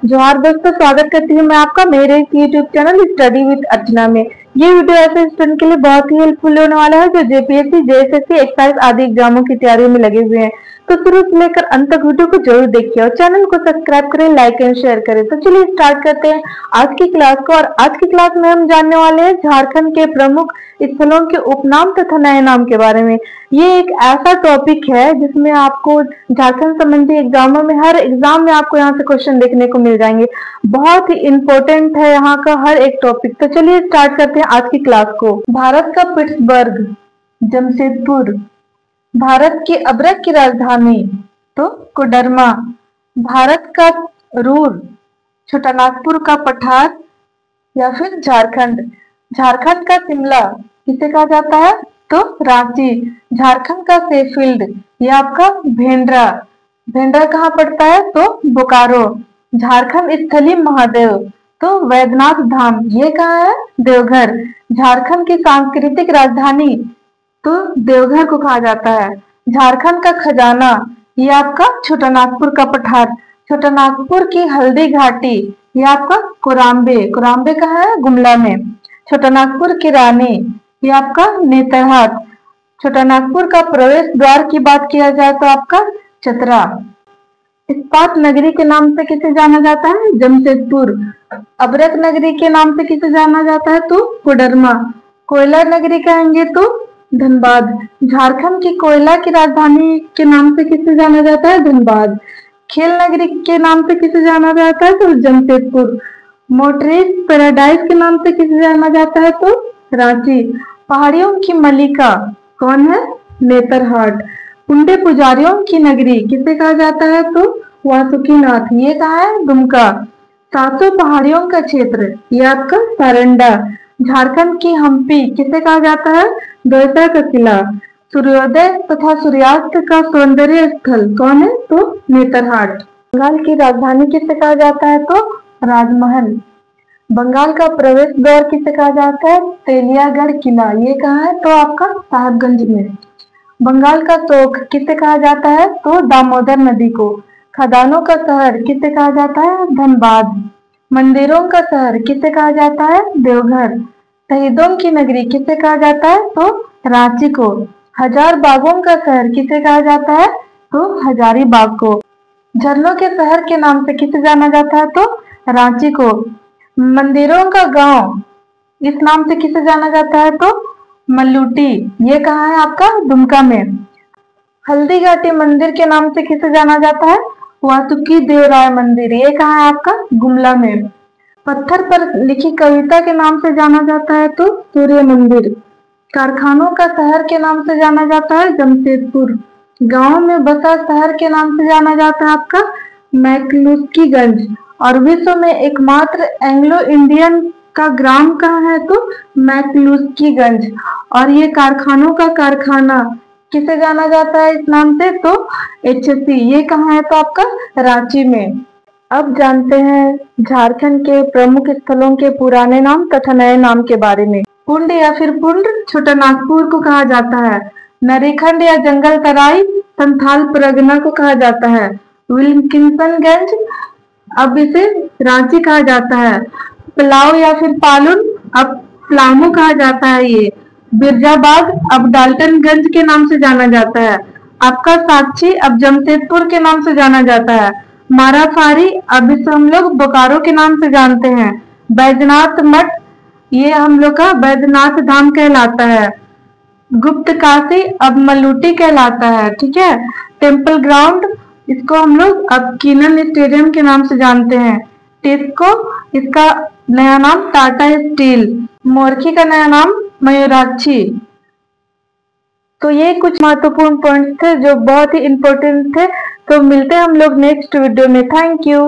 जोहार दोस्तों, स्वागत करती हूँ मैं आपका मेरे यूट्यूब चैनल स्टडी विद अर्चना में। ये वीडियो ऐसे स्टूडेंट के लिए बहुत ही हेल्पफुल होने वाला है जो जेपीएससी, जेएसएससी, एक्साइज आदि एग्जामों की तैयारियों में लगे हुए हैं। तो शुरू से लेकर अंत तक वीडियो को जरूर देखिए और चैनल को सब्सक्राइब करें, लाइक एंड शेयर करें। तो चलिए स्टार्ट करते हैं आज की क्लास को। और आज की क्लास में हम जानने वाले हैं झारखंड के प्रमुख स्थलों के उपनाम तथा नए नाम के बारे में। ये एक ऐसा टॉपिक है जिसमें आपको झारखंड संबंधी एग्जामों में, हर एग्जाम में आपको यहाँ से क्वेश्चन देखने को मिल जाएंगे। बहुत ही इंपॉर्टेंट है यहाँ का हर एक टॉपिक। तो चलिए स्टार्ट करते हैं आज की क्लास को। भारत का पिट्सबर्ग, जमशेदपुर। भारत की अब्रक की राजधानी तो कोडरमा। भारत का रूर, छोटानागपुर का पठार या फिर झारखंड। झारखंड का शिमला किसे कहा जाता है तो रांची। झारखंड का शेफील्ड ये आपका भेंड्रा। भेंड्रा कहाँ पड़ता है तो बोकारो। झारखंड स्थलीय महादेव तो वैद्यनाथ धाम, ये कहाँ है देवघर। झारखंड की सांस्कृतिक राजधानी तो देवघर को कहा जाता है। झारखंड का खजाना ये आपका छोटानागपुर का पठार। छोटानागपुर की हल्दी घाटी ये आपका कोराम्बे। कोराम्बे कहाँ है गुमला में। छोटानागपुर की रानी ये आपका नेतरहाट। छोटानागपुर का प्रवेश द्वार की बात किया जाए तो आपका चतरा। इस्पात नगरी के नाम से किसे जाना जाता है जमशेदपुर। अब्रक नगरी के नाम से किसे जाना जाता है तो कोडरमा। कोयला नगरी कहेंगे तो धनबाद। झारखंड की कोयला की राजधानी के नाम से किसे जाना जाता है धनबाद। खेल नगरी के नाम से किसे जाना जाता है तो जमशेदपुर। मोटरेज पैराडाइज के नाम से किसे जाना जाता है तो रांची। पहाड़ियों की मलिका कौन है नेतरहाट। पुंडे पुजारियों की नगरी किसे कहा जाता है तो वासुकीनाथ, ये कहा है दुमका। 700 पहाड़ियों का क्षेत्र ये आपका सारंडा। झारखंड की हम्पी किसे कहा जाता है द्वारका का किला। सूर्योदय तथा सूर्यास्त का सौंदर्य स्थल कौन है तो नेतरहाट। बंगाल की राजधानी किसे कहा जाता है तो राजमहल। बंगाल का प्रवेश द्वार किसे कहा जाता है तेलियागढ़ किला, ये कहाँ है तो आपका साहबगंज में। बंगाल का शोक किसे कहा जाता है तो दामोदर नदी को। खदानों का शहर किसे कहा जाता है धनबाद। मंदिरों का शहर किसे कहा जाता है देवघर। शहीदों की नगरी किसे कहा जाता है तो रांची को। हजार बागों का शहर किसे कहा जाता है तो हजारीबाग को। झरनों के शहर के नाम से किसे जाना जाता है तो रांची को। मंदिरों का गांव इस नाम से किसे जाना जाता है तो मल्लूटी, ये कहाँ है आपका दुमका में। हल्दी घाटी मंदिर के नाम से किसे जाना जाता है वासुकी देवराय मंदिर, ये कहाँ है आपका गुमला में। पत्थर पर लिखी कविता के नाम से जाना जाता है तो सूर्य मंदिर। कारखानों का शहर के नाम से जाना जाता है जमशेदपुर। गांव में बसा शहर के नाम से जाना जाता है आपका मैकलुस्कीगंज। और विश्व में एकमात्र एंग्लो इंडियन का ग्राम कहाँ है तो मैकलुस्कीगंज। और ये कारखानों का कारखाना किसे जाना जाता है इस नाम से तो एचसी, ये कहाँ है तो आपका रांची में। अब जानते हैं झारखंड के प्रमुख स्थलों के पुराने नाम तथा नए नाम के बारे में। पुंड या फिर पुंड छोटानागपुर को कहा जाता है। नरीखंड या जंगल तराई संथाल परगना को कहा जाता है। विल्किंसनगंज अब इसे रांची कहा जाता है। पलाव या फिर पालुन अब पलामू कहा जाता है। ये बिरजाबाद अब डाल्टनगंज के नाम से जाना जाता है। आपका साक्षी अब जमशेदपुर के नाम से जाना जाता है। माराफारी अब इसे हम लोग बोकारो के नाम से जानते हैं। बैजनाथ मठ ये हम लोग का बैद्यनाथ धाम कहलाता है। गुप्त काशी अब मल्लूटी कहलाता है, ठीक है। टेम्पल ग्राउंड इसको हम लोग अब कीनन स्टेडियम के नाम से जानते हैं। टेस्को इसका नया नाम टाटा स्टील। मोरखी का नया नाम मयूराक्षी। तो ये कुछ महत्वपूर्ण पॉइंट्स थे जो बहुत ही इंपॉर्टेंट थे। तो मिलते हैं हम लोग नेक्स्ट वीडियो में। Thank you.